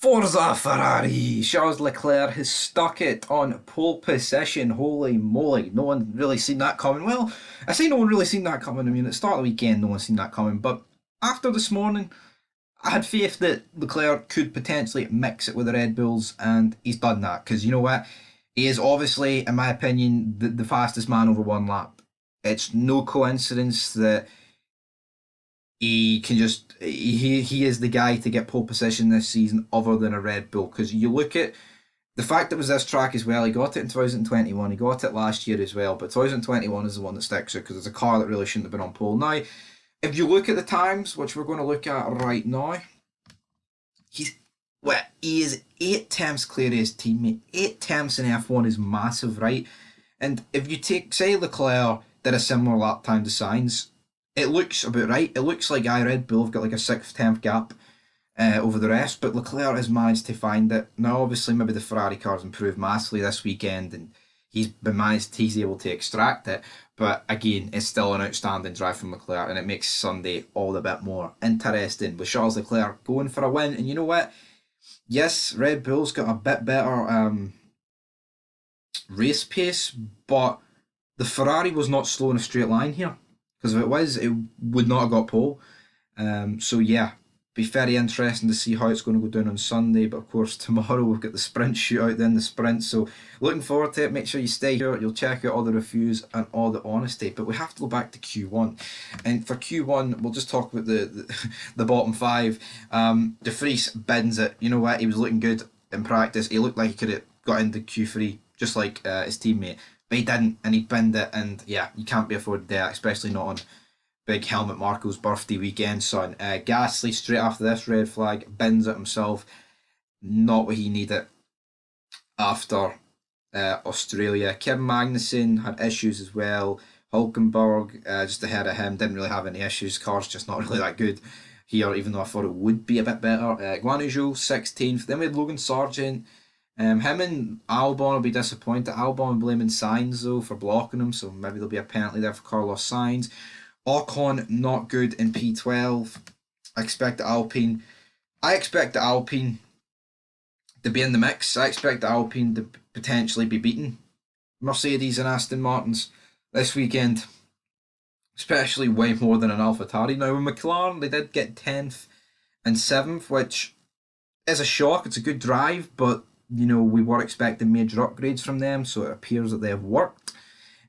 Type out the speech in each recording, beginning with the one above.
Forza Ferrari! Charles Leclerc has stuck it on pole position. Holy moly, no one really seen that coming. Well, I say no one really seen that coming. I mean, at the start of the weekend, no one seen that coming. But after this morning, I had faith that Leclerc could potentially mix it with the Red Bulls, and he's done that. Because you know what? He is obviously, in my opinion, the fastest man over one lap. It's no coincidence that he is the guy to get pole position this season other than a Red Bull, because you look at the fact that it was this track as well. He got it in 2021, he got it last year as well, but 2021 is the one that sticks out because it's a car that really shouldn't have been on pole. Now if you look at the times, which we're going to look at right now, he is 8 tenths clear of his teammate. 8 tenths in F1 is massive, right? And if you take, say, Leclerc did a similar lap time to Sainz, it looks about right. It looks like Red Bull have got like a 6 tenth gap over the rest, but Leclerc has managed to find it. Now, obviously, maybe the Ferrari car's improved massively this weekend, and he's able to extract it. But again, it's still an outstanding drive from Leclerc, and it makes Sunday all the bit more interesting with Charles Leclerc going for a win. And you know what? Yes, Red Bull's got a bit better race pace, but the Ferrari was not slow in a straight line here. Because if it was, it would not have got pole. So yeah, be very interesting to see how it's going to go down on Sunday. But of course, tomorrow we've got the sprint shootout, then the sprint. So looking forward to it. Make sure you stay here. You'll check out all the reviews and all the honesty. But we have to go back to Q1. And for Q1, we'll just talk about the bottom five. De Vries bends it. You know what? He was looking good in practice. He looked like he could have got into Q3 just like his teammate. But he didn't, and he binned it, and yeah, you can't be afforded that, especially not on big Helmut Marko's birthday weekend, son. Gasly, straight after this red flag, bins it himself. Not what he needed after Australia. Kevin Magnussen had issues as well. Hulkenberg, just ahead of him, didn't really have any issues. Car's just not really that good here, even though I thought it would be a bit better. Guan Yu Zhou, 16th. Then we had Logan Sargent. Him and Albon will be disappointed. Albon blaming Sainz though for blocking him, so maybe there'll be a penalty there for Carlos Sainz. Ocon not good in P12. I expect the Alpine to be in the mix. I expect the Alpine to potentially be beating Mercedes and Aston Martins this weekend, especially way more than an AlphaTauri. Now with McLaren, they did get 10th and 7th, which is a shock. It's a good drive, but you know, we were expecting major upgrades from them, so it appears that they have worked.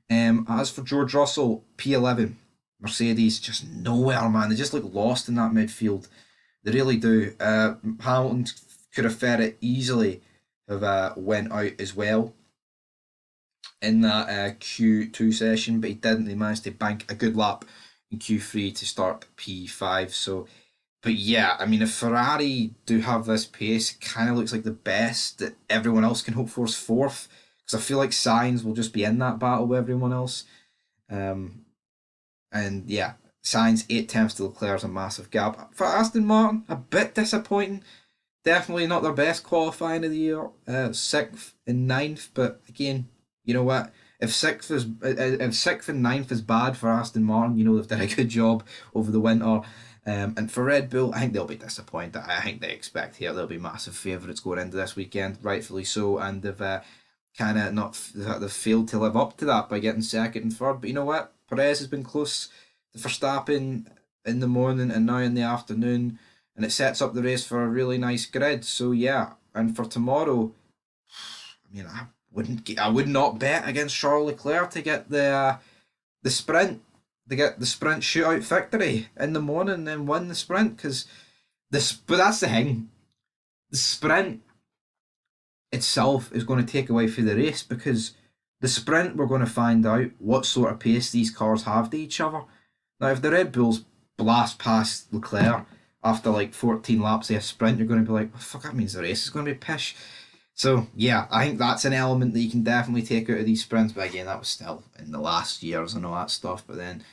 As for George Russell, P11, Mercedes just nowhere, man. They just look lost in that midfield. They really do. Hamilton could have very easily have went out as well in that Q2 session, but he didn't. He managed to bank a good lap in Q3 to start P5. So but yeah, I mean, if Ferrari do have this pace, it kind of looks like the best that everyone else can hope for is fourth. Because I feel like Sainz will just be in that battle with everyone else. And yeah, Sainz 8 tenths to Leclerc's a massive gap. For Aston Martin, a bit disappointing. Definitely not their best qualifying of the year. 6th and 9th, but again, you know what? If sixth and ninth is bad for Aston Martin, you know they've done a good job over the winter. And for Red Bull, I think they'll be disappointed. I think they expect here they'll be massive favourites going into this weekend, rightfully so, and they've kind of not they've failed to live up to that by getting second and third. But you know what? Perez has been close to Verstappen in the morning and now in the afternoon, and it sets up the race for a really nice grid. So yeah, and for tomorrow, I mean, I would not bet against Charles Leclerc to get the sprint. They get the sprint shootout victory in the morning and then win the sprint but that's the thing. The sprint itself is going to take away from the race, because the sprint we're going to find out what sort of pace these cars have to each other. Now, if the Red Bulls blast past Leclerc after like 14 laps of a sprint, you're going to be like, well, fuck, that means the race is going to be pish. So yeah, I think that's an element that you can definitely take out of these sprints. But again, that was still in the last years and all that stuff. But then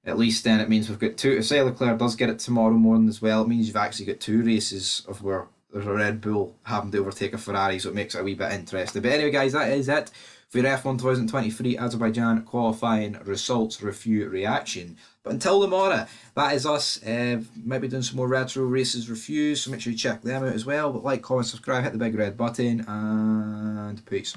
at least then it means we've got two. If say Leclerc does get it tomorrow morning as well, it means you've actually got two races of where there's a Red Bull having to overtake a Ferrari, so it makes it a wee bit interesting. But anyway, guys, that is it for your F1 2023 Azerbaijan qualifying results review reaction. But until tomorrow, that is us. Might be doing some more retro races reviews, so make sure you check them out as well. But like, comment, subscribe, hit the big red button, and peace.